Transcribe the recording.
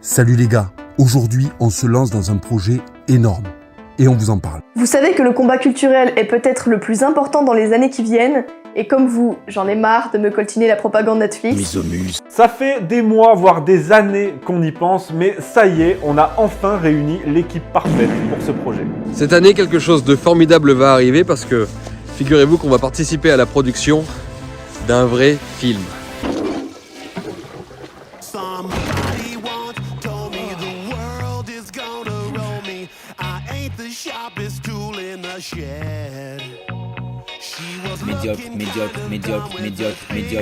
Salut les gars, aujourd'hui on se lance dans un projet énorme et on vous en parle. Vous savez que le combat culturel est peut-être le plus important dans les années qui viennent, et comme vous, j'en ai marre de me coltiner la propagande Netflix. Ça fait des mois, voire des années qu'on y pense, mais ça y est, on a enfin réuni l'équipe parfaite pour ce projet. Cette année, quelque chose de formidable va arriver parce que figurez-vous qu'on va participer à la production d'un vrai film. Somebody once told me the world is gonna roll me. I ain't the sharpest tool in the shed. She was Médiocre, médiocre, médiocre, médiocre, médiocre.